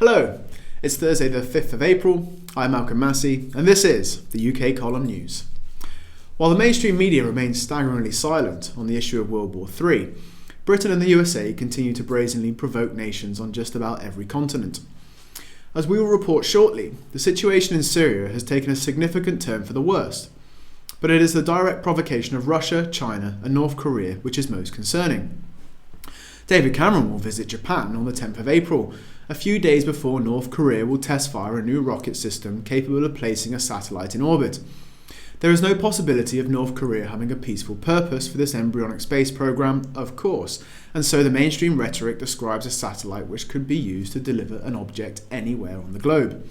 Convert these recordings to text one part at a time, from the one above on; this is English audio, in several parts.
Hello, it's Thursday the 5th of April, I'm Malcolm Massey, and this is the UK Column News. While the mainstream media remains staggeringly silent on the issue of World War III, Britain and the USA continue to brazenly provoke nations on just about every continent. As we will report shortly, the situation in Syria has taken a significant turn for the worst, but it is the direct provocation of Russia, China and North Korea which is most concerning. David Cameron will visit Japan on the 10th of April, a few days before North Korea will test fire a new rocket system capable of placing a satellite in orbit. There is no possibility of North Korea having a peaceful purpose for this embryonic space program, of course, and so the mainstream rhetoric describes a satellite which could be used to deliver an object anywhere on the globe.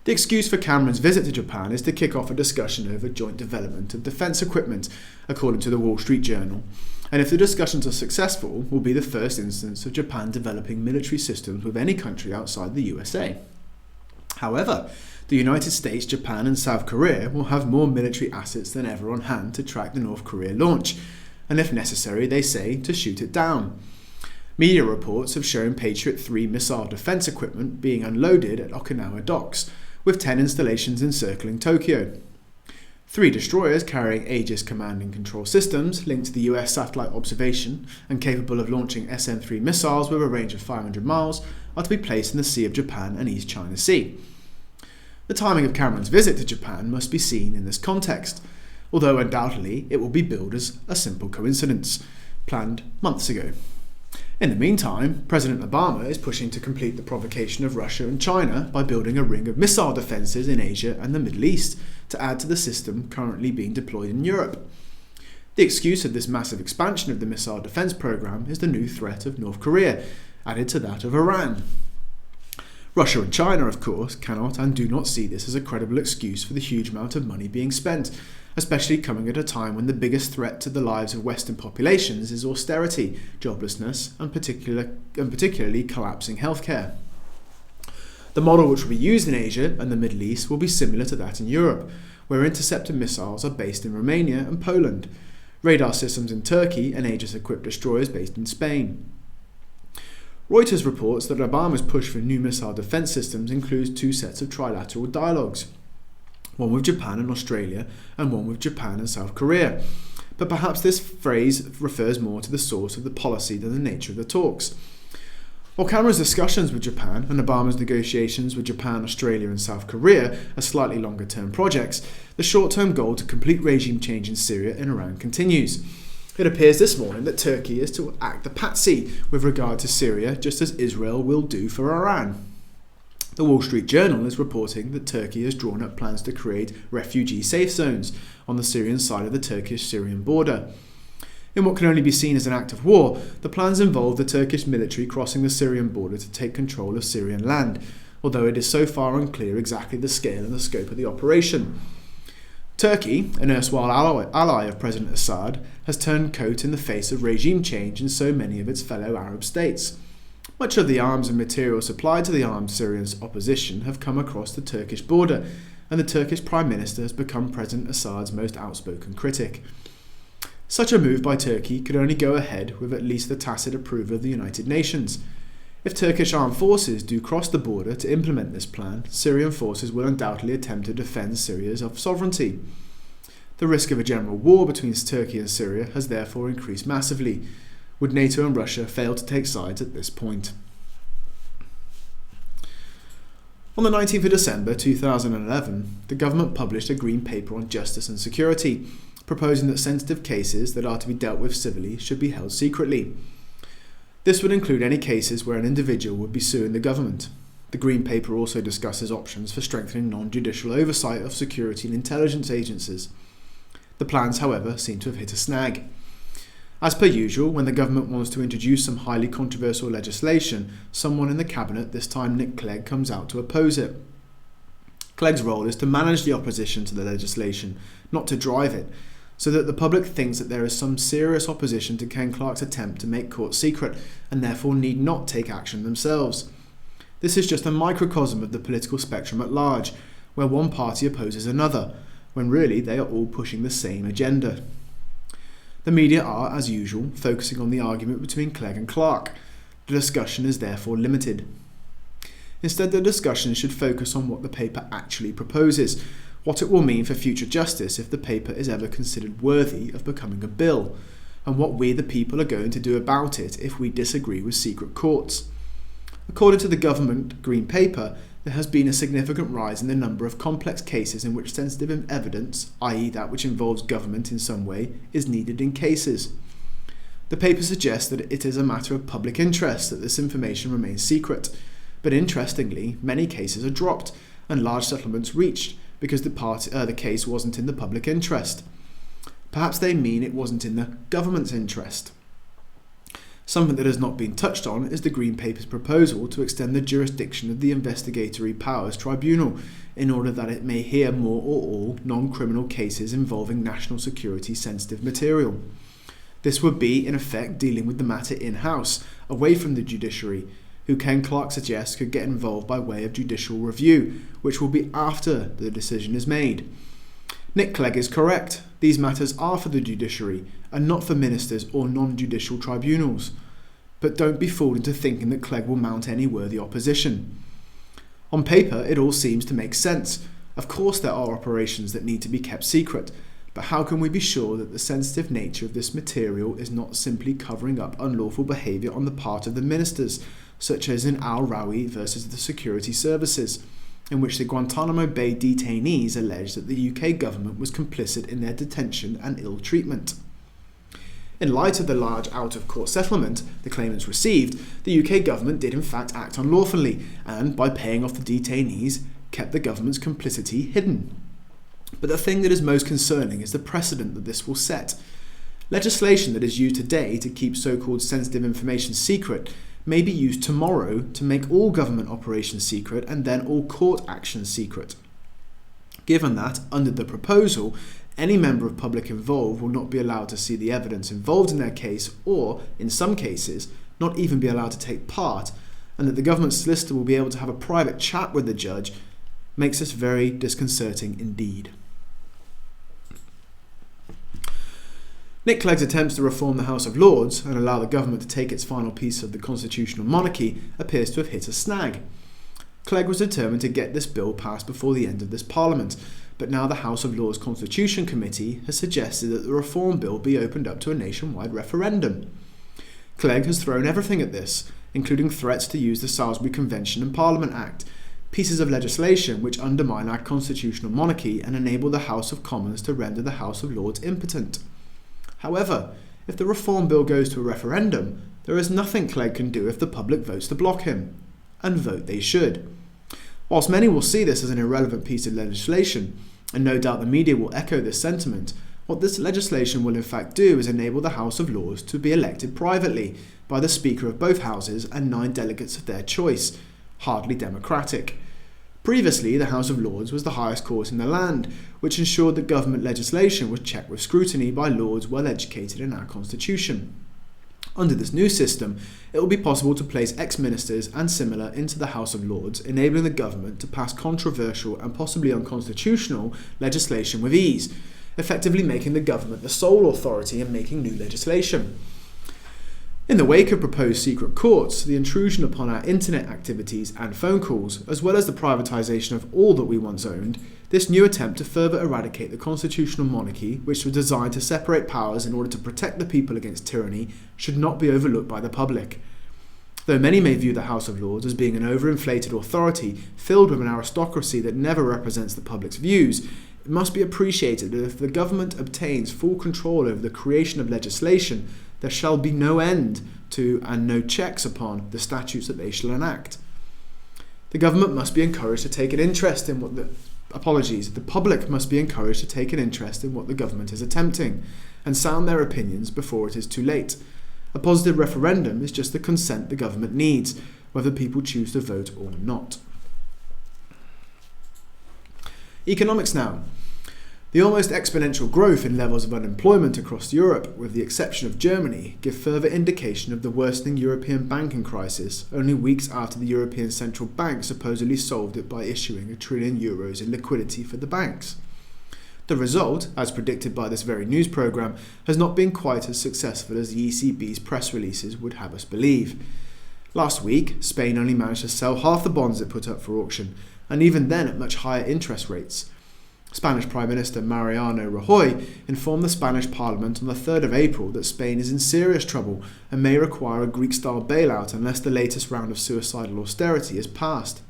The excuse for Cameron's visit to Japan is to kick off a discussion over joint development of defence equipment, according to the Wall Street Journal, and if the discussions are successful, will be the first instance of Japan developing military systems with any country outside the USA. However, the United States, Japan and South Korea will have more military assets than ever on hand to track the North Korea launch, and if necessary, they say, to shoot it down. Media reports have shown Patriot 3 missile defence equipment being unloaded at Okinawa docks, with 10 installations encircling Tokyo. 3 destroyers carrying Aegis command and control systems linked to the US satellite observation and capable of launching SM-3 missiles with a range of 500 miles are to be placed in the Sea of Japan and East China Sea. The timing of Cameron's visit to Japan must be seen in this context, although undoubtedly it will be billed as a simple coincidence, planned months ago. In the meantime, President Obama is pushing to complete the provocation of Russia and China by building a ring of missile defences in Asia and the Middle East to add to the system currently being deployed in Europe. The excuse of this massive expansion of the missile defence programme is the new threat of North Korea, added to that of Iran. Russia and China, of course, cannot and do not see this as a credible excuse for the huge amount of money being spent, especially coming at a time when the biggest threat to the lives of Western populations is austerity, joblessness, and particularly collapsing healthcare. The model which will be used in Asia and the Middle East will be similar to that in Europe, where interceptor missiles are based in Romania and Poland, radar systems in Turkey and Aegis-equipped destroyers based in Spain. Reuters reports that Obama's push for new missile defence systems includes 2 sets of trilateral dialogues, one with Japan and Australia and one with Japan and South Korea. But perhaps this phrase refers more to the source of the policy than the nature of the talks. While Cameron's discussions with Japan and Obama's negotiations with Japan, Australia and South Korea are slightly longer term projects, the short-term goal to complete regime change in Syria and Iran continues. It appears this morning that Turkey is to act the patsy with regard to Syria, just as Israel will do for Iran. The Wall Street Journal is reporting that Turkey has drawn up plans to create refugee safe zones on the Syrian side of the Turkish-Syrian border. In what can only be seen as an act of war, the plans involve the Turkish military crossing the Syrian border to take control of Syrian land, although it is so far unclear exactly the scale and the scope of the operation. Turkey, an erstwhile ally of President Assad, has turned coat in the face of regime change in so many of its fellow Arab states. Much of the arms and materials supplied to the armed Syrian opposition have come across the Turkish border, and the Turkish Prime Minister has become President Assad's most outspoken critic. Such a move by Turkey could only go ahead with at least the tacit approval of the United Nations. If Turkish armed forces do cross the border to implement this plan, Syrian forces will undoubtedly attempt to defend Syria's sovereignty. The risk of a general war between Turkey and Syria has therefore increased massively, would NATO and Russia fail to take sides at this point. On the 19th of December 2011, the government published a green paper on justice and security, proposing that sensitive cases that are to be dealt with civilly should be held secretly. This would include any cases where an individual would be suing the government. The Green Paper also discusses options for strengthening non-judicial oversight of security and intelligence agencies. The plans, however, seem to have hit a snag. As per usual, when the government wants to introduce some highly controversial legislation, someone in the cabinet, this time Nick Clegg, comes out to oppose it. Clegg's role is to manage the opposition to the legislation, not to drive it, so that the public thinks that there is some serious opposition to Ken Clarke's attempt to make courts secret and therefore need not take action themselves. This is just a microcosm of the political spectrum at large, where one party opposes another, when really they are all pushing the same agenda. The media are, as usual, focusing on the argument between Clegg and Clarke. The discussion is therefore limited. Instead, the discussion should focus on what the paper actually proposes, what it will mean for future justice if the paper is ever considered worthy of becoming a bill, and what we the people are going to do about it if we disagree with secret courts. According to the government Green Paper, there has been a significant rise in the number of complex cases in which sensitive evidence, i.e. that which involves government in some way, is needed in cases. The paper suggests that it is a matter of public interest that this information remains secret, but interestingly, many cases are dropped and large settlements reached because the case wasn't in the public interest. Perhaps they mean it wasn't in the government's interest. Something that has not been touched on is the Green Paper's proposal to extend the jurisdiction of the Investigatory Powers Tribunal in order that it may hear more or all non-criminal cases involving national security sensitive material. This would be, in effect, dealing with the matter in-house, away from the judiciary, who Ken Clark suggests could get involved by way of judicial review, which will be after the decision is made. Nick Clegg is correct. These matters are for the judiciary and not for ministers or non-judicial tribunals. But don't be fooled into thinking that Clegg will mount any worthy opposition. On paper, it all seems to make sense. Of course there are operations that need to be kept secret, but how can we be sure that the sensitive nature of this material is not simply covering up unlawful behaviour on the part of the ministers, such as in Al Rawi versus the security services, in which the Guantanamo Bay detainees alleged that the UK government was complicit in their detention and ill treatment. In light of the large out-of-court settlement the claimants received, the UK government did in fact act unlawfully and, by paying off the detainees, kept the government's complicity hidden. But the thing that is most concerning is the precedent that this will set. Legislation that is used today to keep so-called sensitive information secret may be used tomorrow to make all government operations secret and then all court actions secret. Given that, under the proposal, any member of public involved will not be allowed to see the evidence involved in their case or, in some cases, not even be allowed to take part, and that the government solicitor will be able to have a private chat with the judge, makes this very disconcerting indeed. Nick Clegg's attempts to reform the House of Lords and allow the government to take its final piece of the constitutional monarchy appears to have hit a snag. Clegg was determined to get this bill passed before the end of this Parliament, but now the House of Lords Constitution Committee has suggested that the reform bill be opened up to a nationwide referendum. Clegg has thrown everything at this, including threats to use the Salisbury Convention and Parliament Act, pieces of legislation which undermine our constitutional monarchy and enable the House of Commons to render the House of Lords impotent. However, if the reform bill goes to a referendum, there is nothing Clegg can do if the public votes to block him. And vote they should. Whilst many will see this as an irrelevant piece of legislation, and no doubt the media will echo this sentiment, what this legislation will in fact do is enable the House of Lords to be elected privately by the Speaker of both Houses and 9 delegates of their choice. Hardly democratic. Previously, the House of Lords was the highest court in the land, which ensured that government legislation was checked with scrutiny by lords well educated in our constitution. Under this new system, it will be possible to place ex-ministers and similar into the House of Lords, enabling the government to pass controversial and possibly unconstitutional legislation with ease, effectively making the government the sole authority in making new legislation. In the wake of proposed secret courts, the intrusion upon our internet activities and phone calls, as well as the privatisation of all that we once owned, this new attempt to further eradicate the constitutional monarchy, which was designed to separate powers in order to protect the people against tyranny, should not be overlooked by the public. Though many may view the House of Lords as being an overinflated authority filled with an aristocracy that never represents the public's views, it must be appreciated that if the government obtains full control over the creation of legislation, there shall be no end to and no checks upon the statutes that they shall enact. The government must be encouraged to take an interest in what the public must be encouraged to take an interest in what the government is attempting and sound their opinions before it is too late. A positive referendum is just the consent the government needs, whether people choose to vote or not. Economics now. The almost exponential growth in levels of unemployment across Europe, with the exception of Germany, give further indication of the worsening European banking crisis, only weeks after the European Central Bank supposedly solved it by issuing €1 trillion in liquidity for the banks. The result, as predicted by this very news programme, has not been quite as successful as the ECB's press releases would have us believe. Last week, Spain only managed to sell half the bonds it put up for auction, and even then at much higher interest rates. Spanish Prime Minister Mariano Rajoy informed the Spanish Parliament on the 3rd of April that Spain is in serious trouble and may require a Greek-style bailout unless the latest round of suicidal austerity is passed.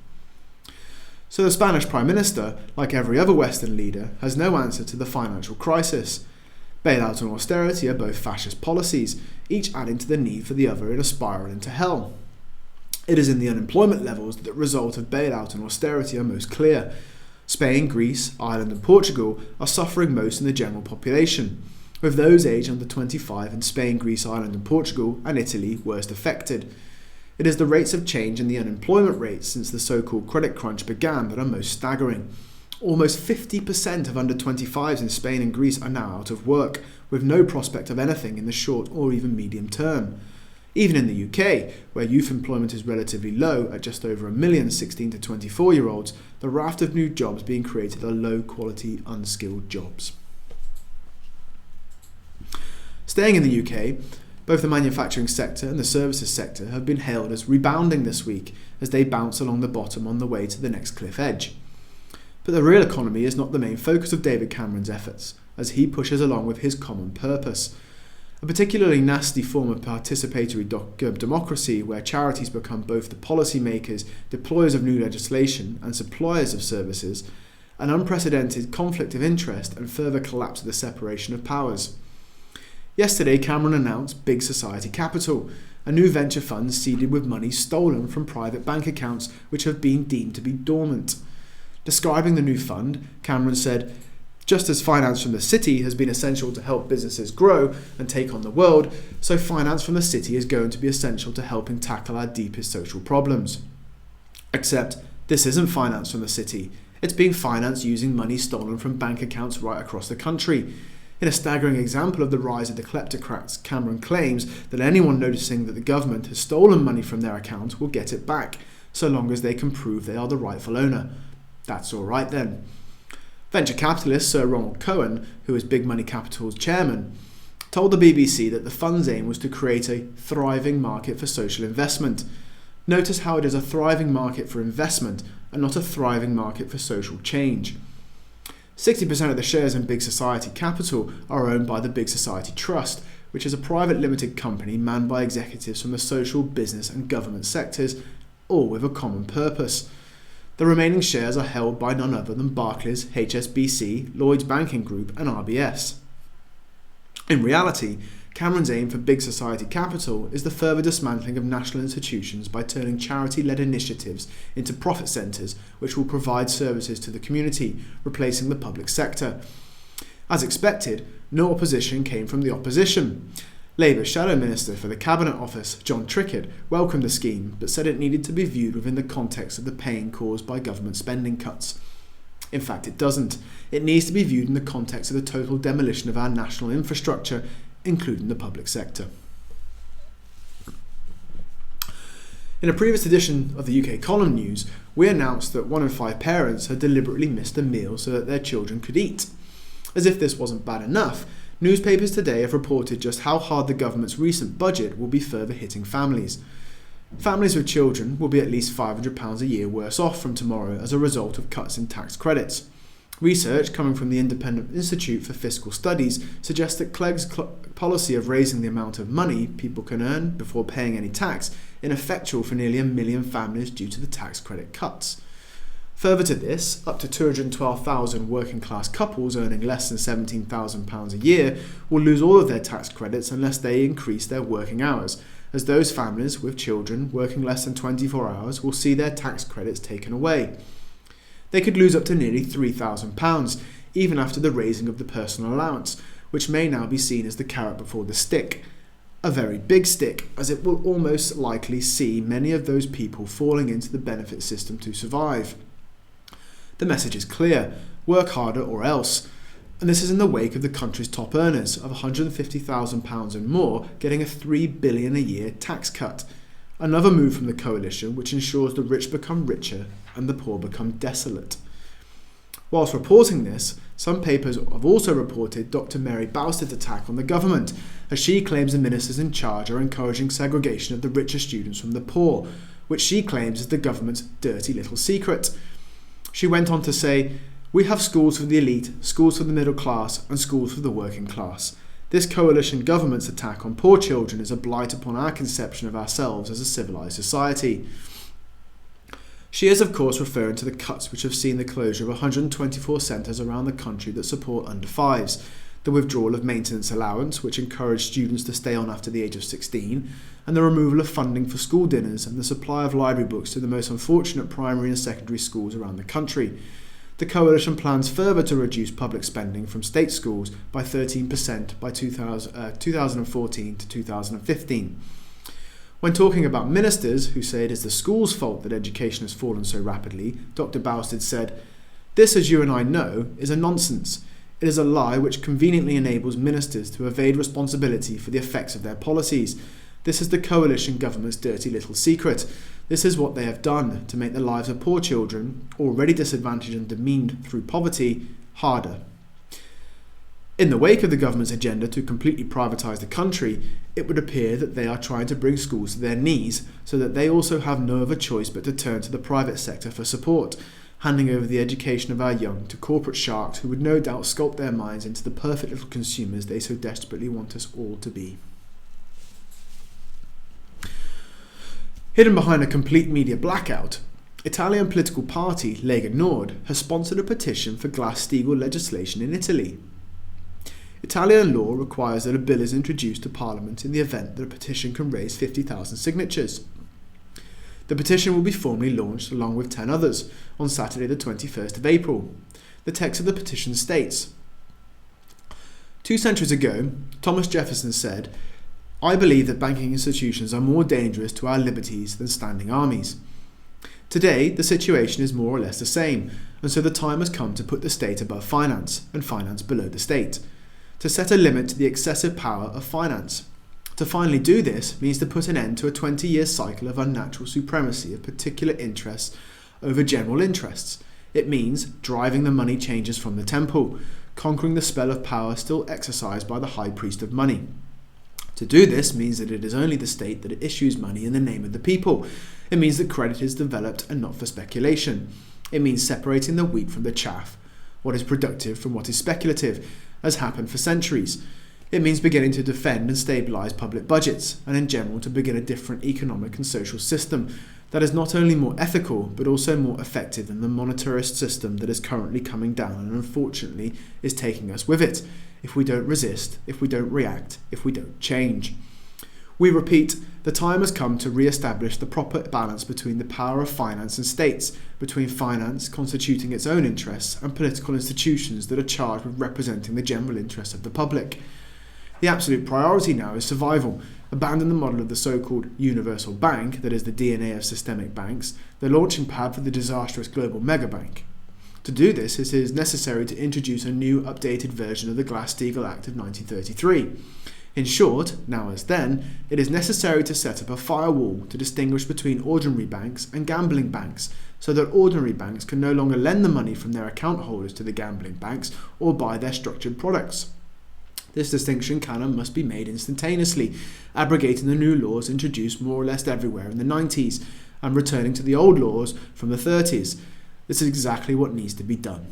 So the Spanish Prime Minister, like every other Western leader, has no answer to the financial crisis. Bailout and austerity are both fascist policies, each adding to the need for the other in a spiral into hell. It is in the unemployment levels that the result of bailout and austerity are most clear. Spain, Greece, Ireland and Portugal are suffering most in the general population, with those aged under 25 in Spain, Greece, Ireland and Portugal and Italy worst affected. It is the rates of change in the unemployment rates since the so-called credit crunch began that are most staggering. Almost 50% of under 25s in Spain and Greece are now out of work, with no prospect of anything in the short or even medium term. Even in the UK, where youth employment is relatively low at just over 1 million 16 to 24-year-olds, the raft of new jobs being created are low-quality, unskilled jobs. Staying in the UK, both the manufacturing sector and the services sector have been hailed as rebounding this week as they bounce along the bottom on the way to the next cliff edge. But the real economy is not the main focus of David Cameron's efforts, as he pushes along with his common purpose. A particularly nasty form of participatory democracy where charities become both the policy makers, deployers of new legislation and suppliers of services, an unprecedented conflict of interest and further collapse of the separation of powers. Yesterday, Cameron announced Big Society Capital, a new venture fund seeded with money stolen from private bank accounts which have been deemed to be dormant. Describing the new fund, Cameron said, "Just as finance from the city has been essential to help businesses grow and take on the world, so finance from the city is going to be essential to helping tackle our deepest social problems. Except, this isn't finance from the city. It's being financed using money stolen from bank accounts right across the country." In a staggering example of the rise of the kleptocrats, Cameron claims that anyone noticing that the government has stolen money from their account will get it back, so long as they can prove they are the rightful owner. That's all right then. Venture capitalist Sir Ronald Cohen, who is Big Money Capital's chairman, told the BBC that the fund's aim was to create a thriving market for social investment. Notice how it is a thriving market for investment and not a thriving market for social change. 60% of the shares in Big Society Capital are owned by the Big Society Trust, which is a private limited company manned by executives from the social, business and government sectors, all with a common purpose. The remaining shares are held by none other than Barclays, HSBC, Lloyds Banking Group and RBS. In reality, Cameron's aim for Big Society Capital is the further dismantling of national institutions by turning charity-led initiatives into profit centres which will provide services to the community, replacing the public sector. As expected, no opposition came from the opposition. Labour's Shadow Minister for the Cabinet Office, John Trickett, welcomed the scheme but said it needed to be viewed within the context of the pain caused by government spending cuts. In fact, it doesn't. It needs to be viewed in the context of the total demolition of our national infrastructure, including the public sector. In a previous edition of the UK Column News, we announced that 1 in 5 parents had deliberately missed a meal so that their children could eat. As if this wasn't bad enough, newspapers today have reported just how hard the government's recent budget will be further hitting families. Families with children will be at least £500 a year worse off from tomorrow as a result of cuts in tax credits. Research coming from the Independent Institute for Fiscal Studies suggests that Clegg's policy of raising the amount of money people can earn before paying any tax is ineffectual for nearly 1 million families due to the tax credit cuts. Further to this, up to 212,000 working class couples earning less than £17,000 a year will lose all of their tax credits unless they increase their working hours, as those families with children working less than 24 hours will see their tax credits taken away. They could lose up to nearly £3,000, even after the raising of the personal allowance, which may now be seen as the carrot before the stick. A very big stick, as it will almost likely see many of those people falling into the benefit system to survive. The message is clear: work harder or else. And this is in the wake of the country's top earners of £150,000 and more getting a $3 billion a year tax cut. Another move from the coalition which ensures the rich become richer and the poor become desolate. Whilst reporting this, Some papers have also reported Dr. Mary Bousted's attack on the government, as she claims the ministers in charge are encouraging segregation of the richer students from the poor, which she claims is the government's dirty little secret. She went on to say, "We have schools for the elite, schools for the middle class, and schools for the working class. This coalition government's attack on poor children is a blight upon our conception of ourselves as a civilised society." She is of course referring to the cuts which have seen the closure of 124 centres around the country that support under 5s, the withdrawal of maintenance allowance which encouraged students to stay on after the age of 16, and the removal of funding for school dinners and the supply of library books to the most unfortunate primary and secondary schools around the country. The coalition plans further to reduce public spending from state schools by 13% by 2014 to 2015. When talking about ministers who say it is the school's fault that education has fallen so rapidly, Dr. Bousted said, "This, as you and I know, is a nonsense. It is a lie which conveniently enables ministers to evade responsibility for the effects of their policies. This is the coalition government's dirty little secret. This is what they have done to make the lives of poor children, already disadvantaged and demeaned through poverty, harder." In the wake of the government's agenda to completely privatise the country, it would appear that they are trying to bring schools to their knees so that they also have no other choice but to turn to the private sector for support, handing over the education of our young to corporate sharks who would no doubt sculpt their minds into the perfect little consumers they so desperately want us all to be. Hidden behind a complete media blackout, Italian political party Lega Nord has sponsored a petition for Glass-Steagall legislation in Italy. Italian law requires that a bill is introduced to Parliament in the event that a petition can raise 50,000 signatures. The petition will be formally launched along with 10 others on Saturday the 21st of April. The text of the petition states, "2 centuries ago, Thomas Jefferson said, 'I believe that banking institutions are more dangerous to our liberties than standing armies.' Today, the situation is more or less the same, and so the time has come to put the state above finance and finance below the state, to set a limit to the excessive power of finance. To finally do this means to put an end to a 20-year cycle of unnatural supremacy of particular interests over general interests. It means driving the money changers from the temple, conquering the spell of power still exercised by the high priest of money. To do this means that it is only the state that issues money in the name of the people. It means that credit is developed and not for speculation. It means separating the wheat from the chaff, what is productive from what is speculative, as happened for centuries. It means beginning to defend and stabilise public budgets, and in general to begin a different economic and social system that is not only more ethical but also more effective than the monetarist system that is currently coming down and unfortunately is taking us with it, if we don't resist, if we don't react, if we don't change. We repeat, the time has come to re-establish the proper balance between the power of finance and states, between finance constituting its own interests and political institutions that are charged with representing the general interests of the public. The absolute priority now is survival. Abandon the model of the so-called universal bank, that is the DNA of systemic banks, the launching pad for the disastrous global megabank. To do this, it is necessary to introduce a new updated version of the Glass-Steagall Act of 1933. In short, now as then, it is necessary to set up a firewall to distinguish between ordinary banks and gambling banks, so that ordinary banks can no longer lend the money from their account holders to the gambling banks or buy their structured products. This distinction can and must be made instantaneously, abrogating the new laws introduced more or less everywhere in the 90s and returning to the old laws from the 30s. This is exactly what needs to be done.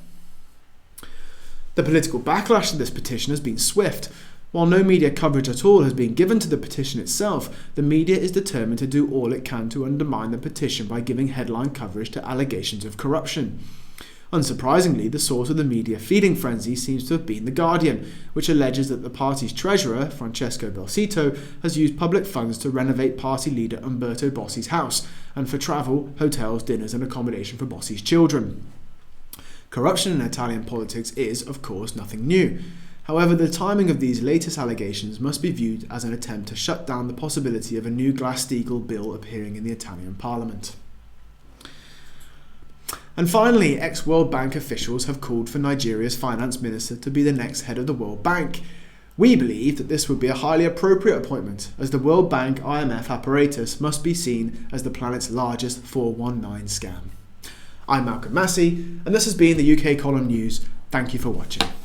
The political backlash to this petition has been swift. While no media coverage at all has been given to the petition itself, the media is determined to do all it can to undermine the petition by giving headline coverage to allegations of corruption. Unsurprisingly, the source of the media feeding frenzy seems to have been The Guardian, which alleges that the party's treasurer, Francesco Belsito, has used public funds to renovate party leader Umberto Bossi's house, and for travel, hotels, dinners and accommodation for Bossi's children. Corruption in Italian politics is, of course, nothing new. However, the timing of these latest allegations must be viewed as an attempt to shut down the possibility of a new Glass-Steagall bill appearing in the Italian parliament. And finally, ex-World Bank officials have called for Nigeria's finance minister to be the next head of the World Bank. We believe that this would be a highly appropriate appointment, as the World Bank IMF apparatus must be seen as the planet's largest 419 scam. I'm Malcolm Massey, and this has been the UK Column News Thank you for watching.